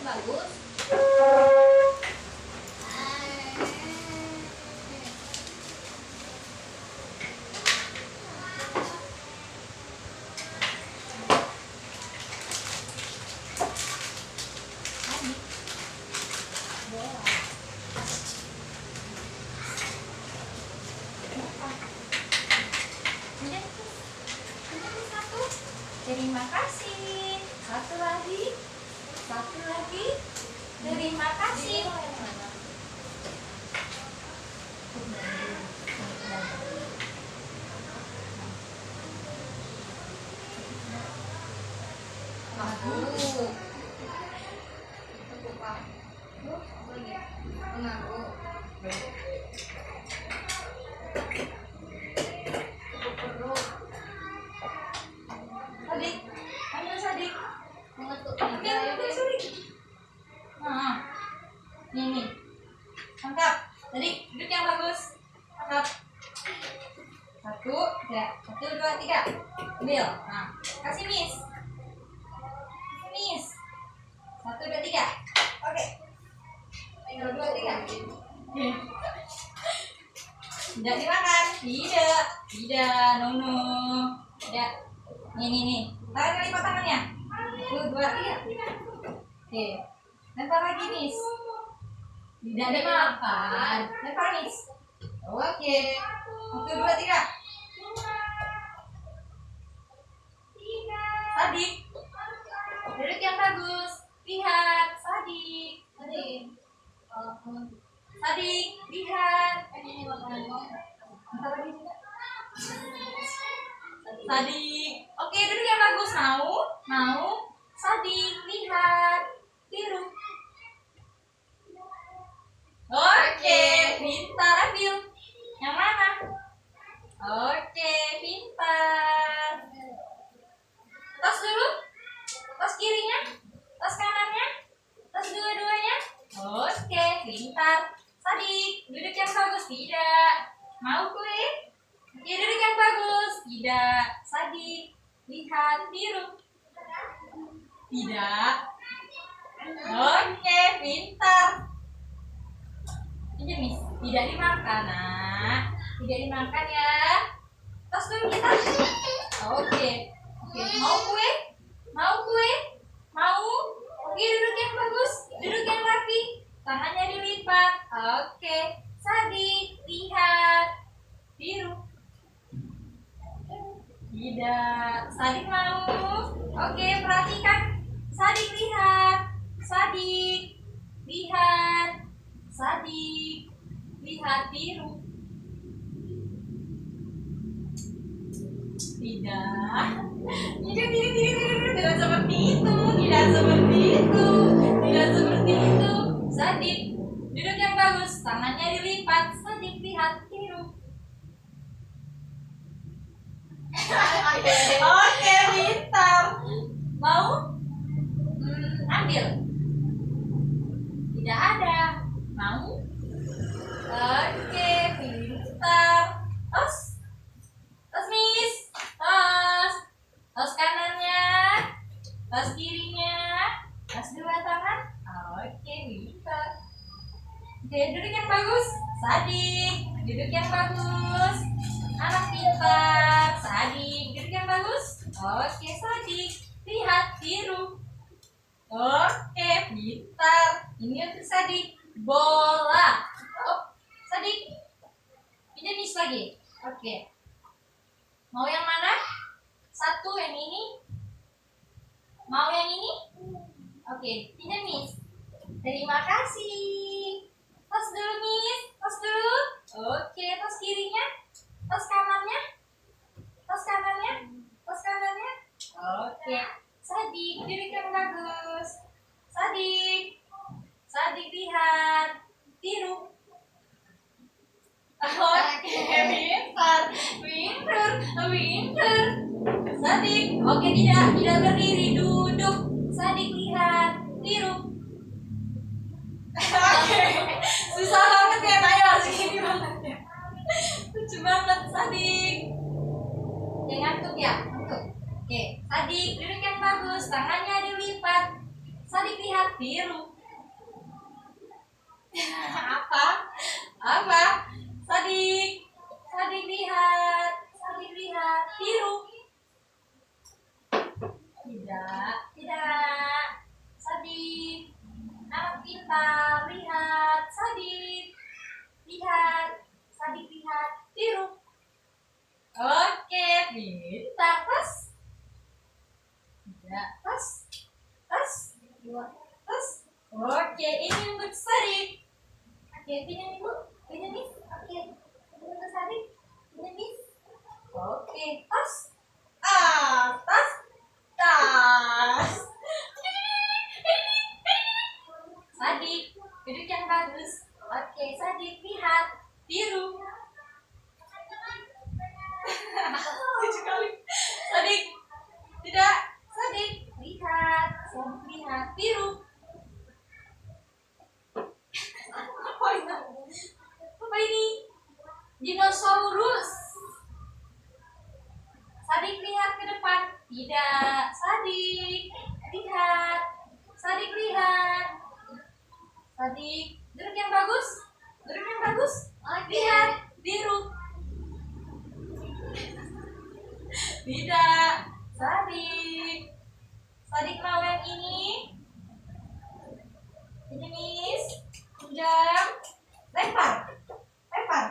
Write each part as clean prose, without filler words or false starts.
bagus. Terima kasih. Satu lagi. Terima kasih. Sadik. Nah, ini. Angkat. Tadi duduk yang bagus. Angkat. 1, 2, 3. Ambil. Nah, kasih Miss. 1, 2, 3. Oke. 1, 2, 3. Tidak dimakan. Tidak. No. Tidak. Nih. Tarik lipat tangannya. 1, 2, 3. Oke. Lempar lagi, Miss. Tidak dimakan. Lempar, Miss. Oke. 1, 2, 3. Sadik. Duduk yang bagus. Lihat. Sadik. Lihat. Bentar lagi juga. Sadik. Oke, duduk yang bagus. Mau. Sadik, lihat. Biru. Oke, pintar. Ambil. Yang mana? Oke, pintar. Tos dulu. Tos kirinya. Tos kanannya. Tos dua-duanya. Oke, pintar. Sadik, duduk yang bagus. Tidak. Mau kue? Ya, duduk yang bagus. Tidak. Sadik, lihat. Biru. Tidak. Oke, pintar. Ini Miss, tidak dimakan, nah. Tidak dimakan ya. Tos dulu kita. Oke. Mau kue? Mau? Oke, duduk yang bagus. Duduk yang rapi. Tangannya dilipat. Oke. Sadik, lihat. Biru. Tidak. Sadik mau? Oke, perhatikan. Sadik, lihat. Sadik, lihat biru. Tidak. Tidak seperti itu. Sadik, duduk yang bagus. Tangannya dilipat. Sadik, lihat biru. Oke, pintar. Mau? Ambil. Tidak ada. Mau? Oke, pintar. Tos Miss. Tos kanannya. Tos kirinya. Tos dua tangan. Oke, pintar. Oke, duduk yang bagus. Sadik, duduk yang bagus. Anak pintar. Sadik, duduk yang bagus. Oke, Sadik, lihat biru. Oke, pintar. Ini untuk Sadik. Bola. Sadik. Ini Miss lagi. Oke. Mau yang mana? 1 yang ini. Mau yang ini? Oke, ini Miss. Terima kasih. Tos dulu, Miss. Tos dulu. Oke, tos kirinya. Tos kanannya. Oke. Sadik, duduk yang bagus. Sadik, lihat. Biru. Oke, pintar. Sadik, oke, tidak berdiri, duduk. Sadik, lihat. Biru. Oke, susah banget ya, Naya, segini banget ya. Lucu banget, Sadik. Ngantuk ya? Ngantuk. Oke, Sadik, duduk yang bagus. Tangannya dilipat. Sadik lihat biru. Apa? Apa? Sadik. Sadik lihat. Sadik lihat biru. Tidak. Tidak. Sadik. Anak pintar lihat. Sadik. Lihat. Sadik lihat biru. Oke, pintar. Tes. Tidak. Tes. Tes. Dua. Tes. Oke, ini untuk Sadik. Oke, pinjam ibu. Pinjam Miss. Oke. Ini untuk Sadik. Pinjam Miss. Oke, tes. Tas. Tas. Sadik, duduk yang bagus. Oke, Sadik lihat biru. Tujuh kali. Sadik, tidak. Sadik lihat. Sadik lihat biru. Apa ini? Dinosaurus. Sadik lihat ke depan. Tidak. Sadik lihat. Sadik lihat. Sadik duduk yang bagus. Duduk yang bagus. Lihat biru. Tidak. Sadik. Sadik mau yang ini. Ini Miss. Pinjam. Lempar. Lempar.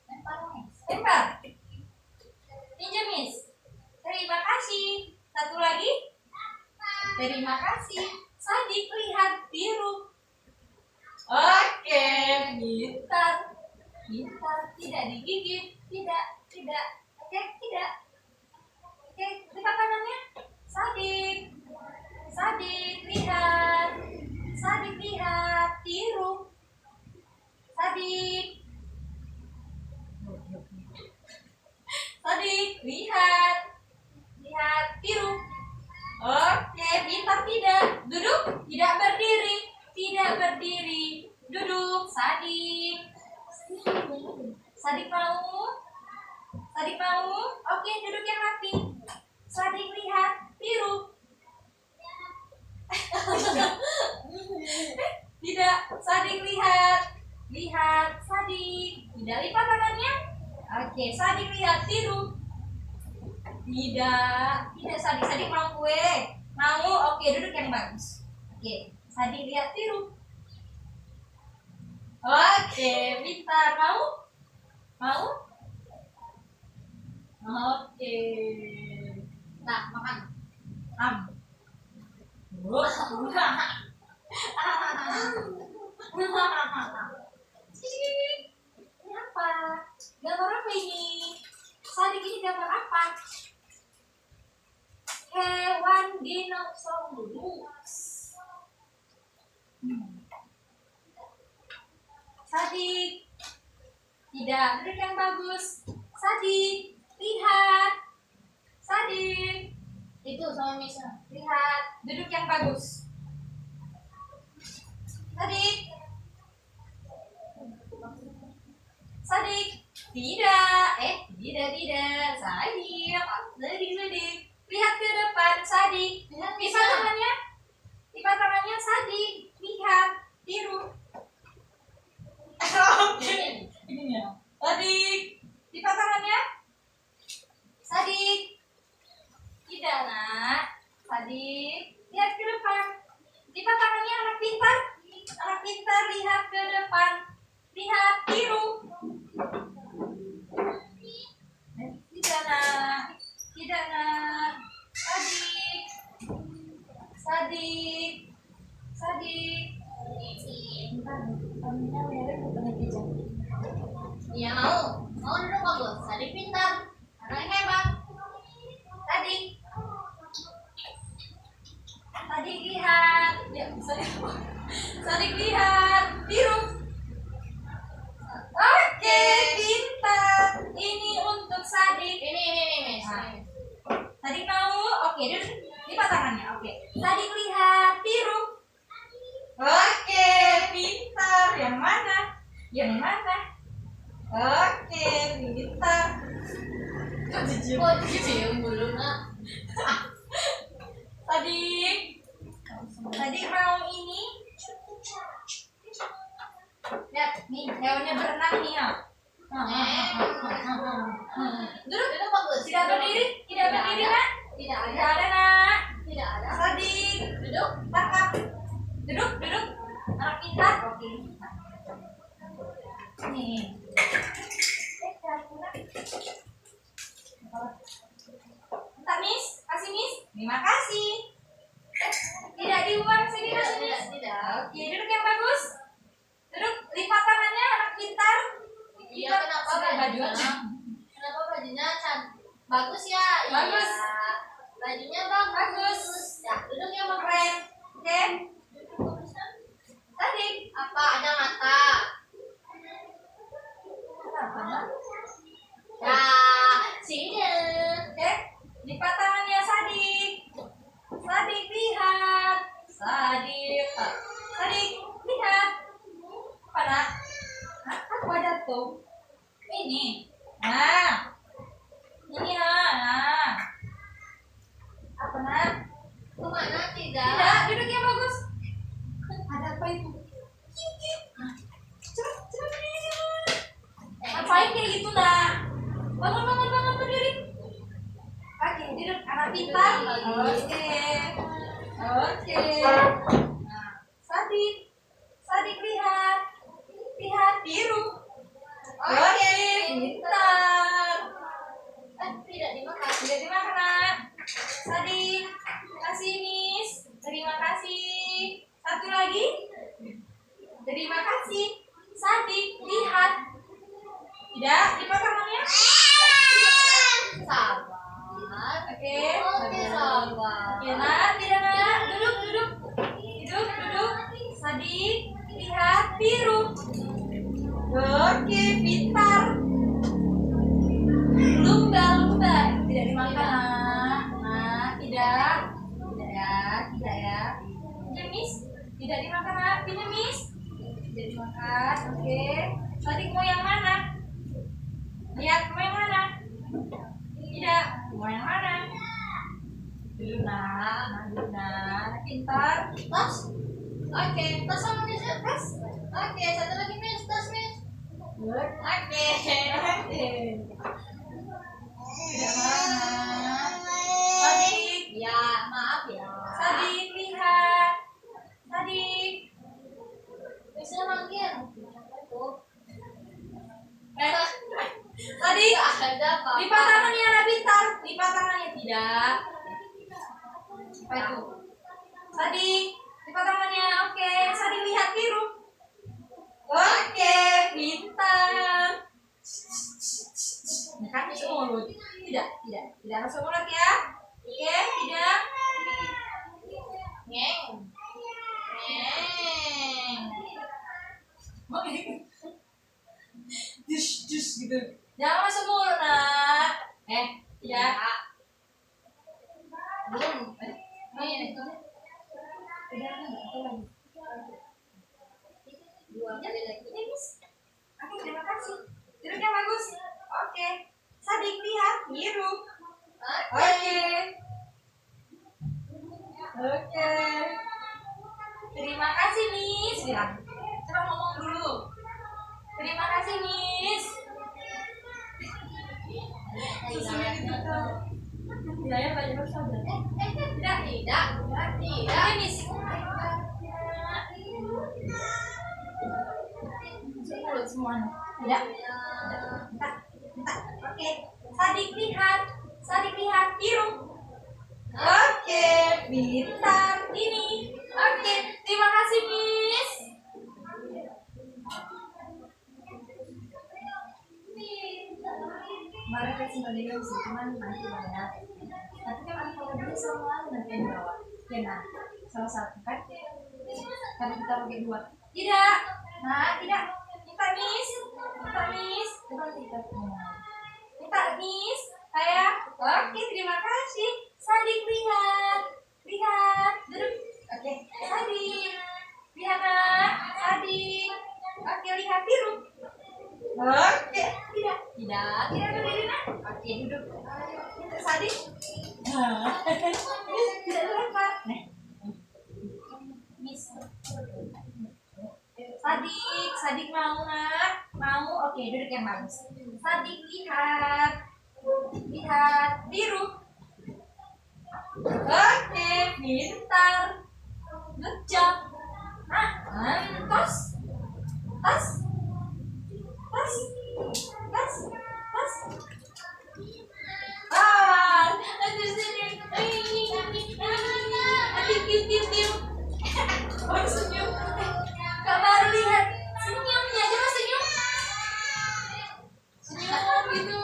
Lempar Miss. Lempar. Pinjam Miss. Terima kasih. Satu lagi. Terima kasih. Sadik lihat biru. Oke, pintar. Pintar. Tidak digigit. Tidak. Tidak. Oke, tidak. Oke, lipat tangannya. Sadik. Sadik lihat. Sadik lihat biru. Sadik. Sadik lihat. Lihat biru. Oke, pintar tidak. Duduk, tidak berdiri. Tidak berdiri. Duduk, Sadik. Sadik mau? Sadik mau? Oke, duduk yang rapi. Sadik lihat biru. Tidak, Sadik lihat. Lihat, Sadik. Tidak lipat tangannya. Oke, Sadik lihat biru. Tidak, tidak Sadik. Sadik mau kue. Mau? Oke, duduk yang bagus. Oke, Sadik lihat biru. Oke, pintar. Mau? Mau? Oke. Nah, makan. Ini apa? Gambar apa ini? Sadik ini gambar apa? Hewan dinosaurus. Sadik. Tidak, duduk yang bagus. Sadik, lihat. Sadik. Itu sama Misa. Lihat, duduk yang bagus. Sadik. Sadik. Tidak. Tidak. Sadik. Lihat ke depan, Sadik. Lipat tangannya. Lipat tangannya, Sadik. Lihat, biru. Oke. Ini ya. Sadik. Lipat tangannya. Sadik. Tidak, nak. Sadik. Lihat ke depan. Lipat tangannya, anak pintar. Anak pintar, lihat ke depan. Lihat, biru. Tidak, nak. Tidak, nak. Sadik. Sadik. Sadik. Iya mau duduk bagus. Sadik pintar, anak hebat. Sadik. Sadik lihat. Ya, Sadik lihat biru. Oke, pintar. Ini untuk Sadik. Ini Miss. Sadik mau? Oke, duduk. Lipat tangannya. Oke. Sadik lihat biru. Oke, pintar. Yang mana? Yang mana? Oke, pintar. Kok dicium dulu, nak? Sadik. nih. Bentar, Miss. Kasih, Miss. Terima kasih. Tidak diubah sini, Miss. Tidak. Oke, duduk yang bagus. Duduk, lipat tangannya, anak pintar. Iya, kenapa bajunya? Kenapa bajunya bagus ya? Bagus. Iya. Bajunya bagus. Ya, duduk yang Keren. Oke. Tadi. Apa ada mata? Kenapa, Nak? Ya, sini. Oke. Lipat tangannya, Sadik. Sadik, lihat. Sadik. Sadik, lihat. Apa, Nak? Hah? Apa jatuh? Ini. Nah. Ini, nah. Apa, Nak? Kemana tidak? Tidak, duduk yang bagus. Ada apa itu? Cepat. Ngapain kayak gitu, Nak? Bangun, berdiri. Oke, duduk, anak pintar. Oke. Nah, Sadik lihat. Lihat biru. Oke, pintar. Tidak dimakan. Tidak dimakan, Nak. Sadik, kasih Miss. Terima kasih. Satu lagi. Terima kasih. Sadik, lihat. Tidak, lipat tangannya. Sabar. Oke. Oke, sabar. Ya, Nak, tidak, Nak. Duduk. Sadik, lihat biru. Oke, pintar. Lumba. Tidak dimakan, Nak. Nah, tidak ya. Pinjam, Miss. Tidak dimakan, Nak. Pinjam, Miss. Tidak dimakan. Oke. Sadik mau yang mana? Lihat, mau yang mana? Tidak. Mau yang mana? Dulu, Nak. Pintar. Tas. Oke, tas sama Miss. Tas. Oke, satu lagi Miss. Tas Miss. Oke. Tidak mana? Sadik. Ya, maaf ya. Sadik, lihat. Sadik. Bisa manggil. Sadik. Ada apa? Lipat tangannya, anak pintar. Lipat tangannya. Tidak. Apa itu? Sadik. Lipat tangannya. Oke. Sadik, lihat biru. Oke. Pintar. Kan masuk mulut. Tidak masuk mulut ya. Oke, tidak. Ngeng. Jus gitu. Jangan masuk mulut, Nak. Tidak. Belum. Ini. Udah enggak apa lagi. Dua kali lagi. Ini, Miss. Oke, terima kasih. Duduk yang bagus. Oke. Sadik, lihat biru. Oke. Terima kasih, Miss. Bilang. Coba ngomong dulu. Terima kasih, Miss. Susunya gitu. Tidak ya, banyak saja. Tidak. Oke, Miss. Mulut semuanya. Tidak. Bentar. Oke. Sadik lihat biru. Oke, pintar. Ini. Oke, terima kasih, Miss. Kemarin kan sempat bilang sih, cuman nanti banyak. Tapi kan kalau dulu sama nanti yang bawa. Ya, nah, salah satu kan. Karena kita pakai dua. Tidak. Nah, tidak. Minta, Miss. Coba kita minta, Miss. Saya. Oke, terima kasih. Sadik, lihat. Duduk. Oke, Sadik. Lihat, Nak. Sadik. Oke, lihat biru. Oke, tidak berdiri, Nak. Oke, duduk. Sadik. Tidak lempar. Miss. Sadik mau, Nak. Mau. Oke, duduk yang bagus. Sadik, lihat biru. Oke, pintar. Good job. Tas. tiup. Oh, senyum. Kak baru lihat. Senyumnya aja mas senyum. Senyum gitu.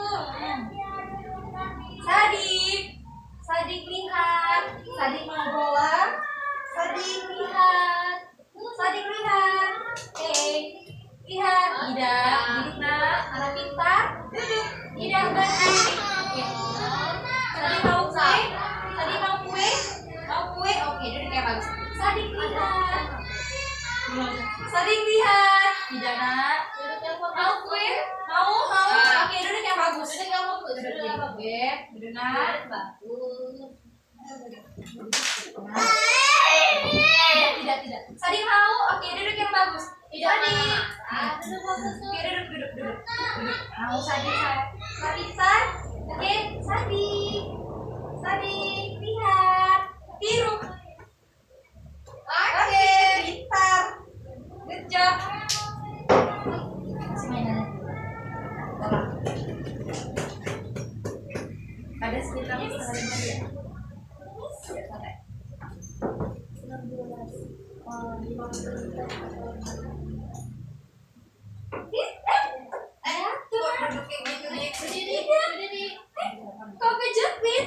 Sadik lihat. Sadik mau bola. Sadik lihat. Lihat. Ida, duduk nak. Anak pintar. Duduk. Ida beradik. Tadi mau kue? Oke, duduk yang bagus. Sadik lihat. Tidak nak. Mau kue? Mau. Oke, duduk yang bagus. Duduk nak. Tidak. Sadik mau? Oke, duduk yang bagus. Sadik. Oke, duduk. Mau Sadik. Pintar. Oke, Sadik, lihat. Biru. Oke, pintar. Good job. Kasih mainannya. Tolong. Ada sekitar setengah 5 ya? Sampai. Kok kejepit?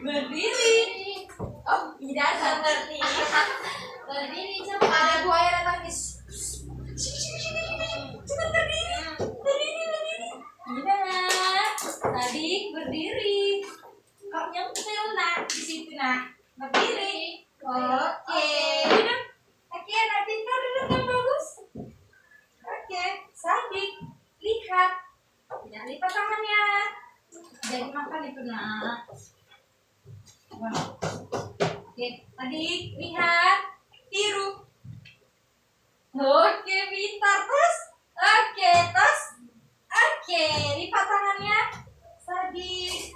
Berdiri. Oh, tidak seperti. Berdiri coba. Ada buaya datang nih. Cepat berdiri. Tidak. Tadi berdiri. Kok nyempil nak di situ nak. Berdiri. Oke. Duduk. Oke, nak pintar duduk yang bagus. Oke, Sadik lihat. Jangan lipat tangannya. Jadi makan itu nak. Wow. Oke, Adik lihat biru. Oke, pintar terus. Oke, lipat tangannya. Sadik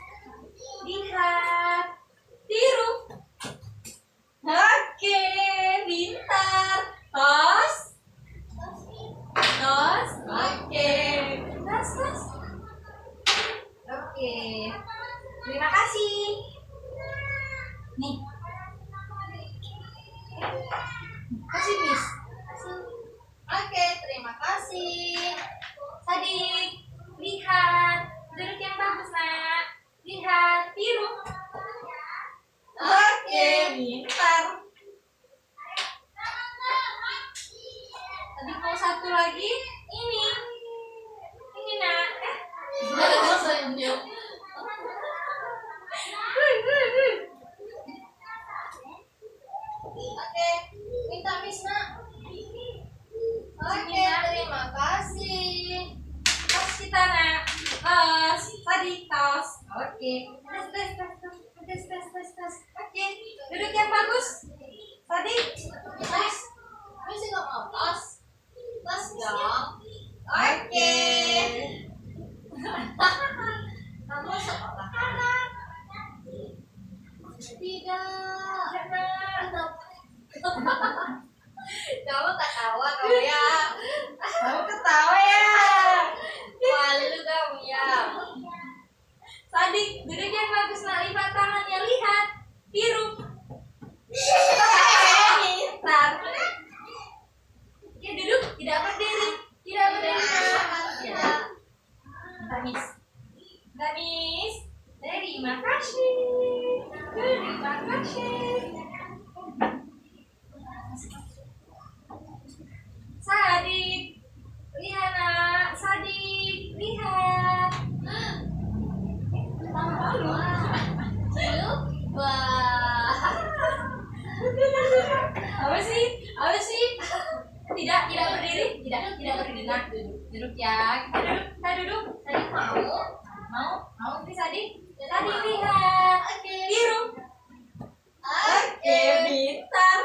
lihat biru. Oke, pintar. Tos. Oke. Tos. Oke. Terima kasih. Nih. Kasih, Miss. Oke, terima kasih. Sadik, lihat. Duduk yang bagus, nak. Lihat, biru. Oke, pintar. Tadi mau satu lagi. Ini, nak. Senyum. Oke, minta Miss nak. Oke, terima kasih. Tos kita, nak. Tos. Sadik, tos. Oke. Tes. Oke. Duduk yang bagus. Sadik. Miss juga mau tos. Tos dong. Oke. Kamu sekolah? Tidak. Kamu ketawa kamu ya. Kamu ketawa ya. Malu kamu ya. Sadik, duduk yang bagus, nak. Lipat tangannya, lihat. Biru. Pintar. Oke, duduk. Tidak berdiri. Nak. Miss. Terima kasih. Sadik, lihat nak. Sadik, lihat. Malu. Wah. Apa sih? Tidak berdiri. Nah, duduk ya. Kita duduk. Sadik mau please Sadik. Sadik lihat. Biru. Oke, pintar.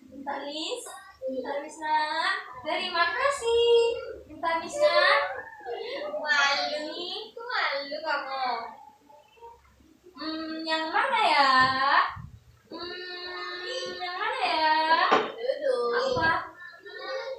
Pintar Miss nak. Terima kasih. Pintar Miss nak. Malu kamu. Yang mana ya? Duduk. Apa? Duduk.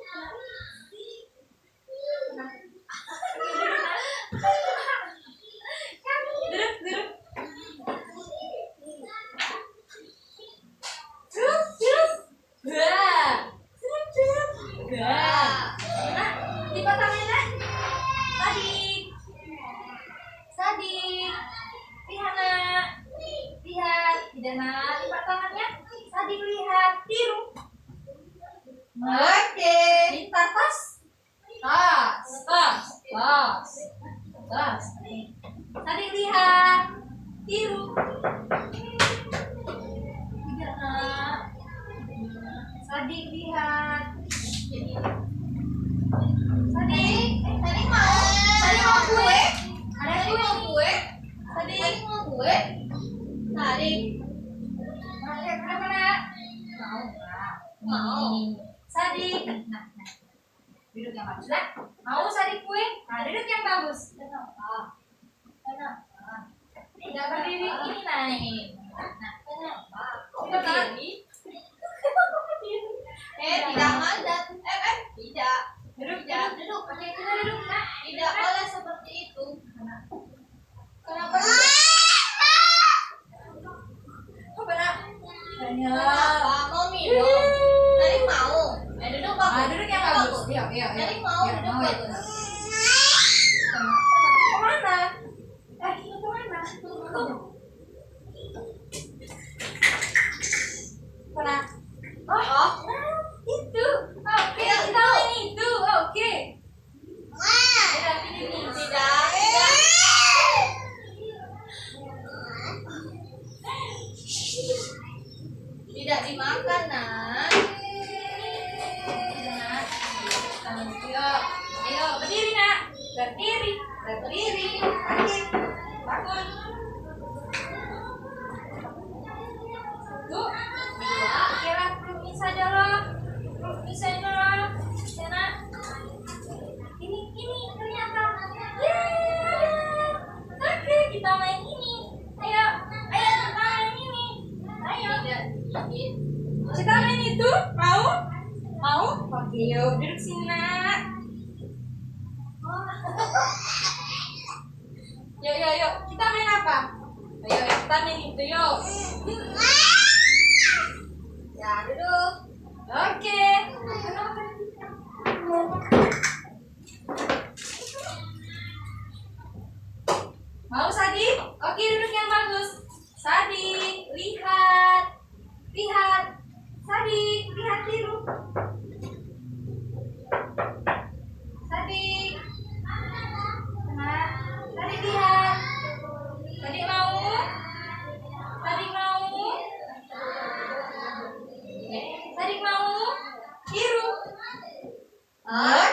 tangannya. Sadik lihat, tiru. Oke. Pintar, tas. Tas, tas, tas, tas. Sadik lihat, tiru. Tidak, nak. Sadik lihat. Sadik, Sadik mau. Sadik mau kue? Ada Sadik kue mau nih. kue. Sadik, Sadik mau kue. Sadik. lihat kenapa, nak? Mau, nak. Mau. Sadik. Nah, duduk yang bagus, nak. Mau Sadik kue? Nah, duduk yang bagus. Kenapa? Kenapa? Tidak berdiri ini naik. Nah, Kenapa? tidak berdiri. Tidak mandat. Tidak. Duduk, Tidak. duduk, duduk. Oke, kita duduk, nak. Tidak boleh seperti itu. Kenapa? Apa, nak? Kenapa? Mau minum? Sadik mau. Duduk bagus. Ah, duduk yang bagus. Iya, iya, iya. Sadik mau Iya, duduk mau, ya. bagus. Kemana? Ini kemana? Kemana? Oh. Itu. Oke, kita main itu. Oke. Tidak, pilih nih. Tidak. Tidak. Tidak dimakan, nak. Ayo, ayo, berdiri, nak. Berdiri, berdiri. Oke, bangun. Satu, dua. Oke lah, peluk Nisa dulu. Peluk Nisa dulu. Ya, nak. Ini ternyata. Yeay. Oke, kita main ini. Ayo, ayo kita main ini. Ayo. Kita main itu, mau? Mau? Oke, yuk duduk sini, nak. Yuk, kita main apa? Ayo, kita main itu, yuk. Ya, duduk. Oke. Mau, Sadik? Oke, duduk yang bagus. Sadik, lihat. Lihat. Sadik, lihat tiru. Sadik. Nah, Sadik lihat. Sadik mau? Sadik mau? Sadik mau? Tiru. Oke.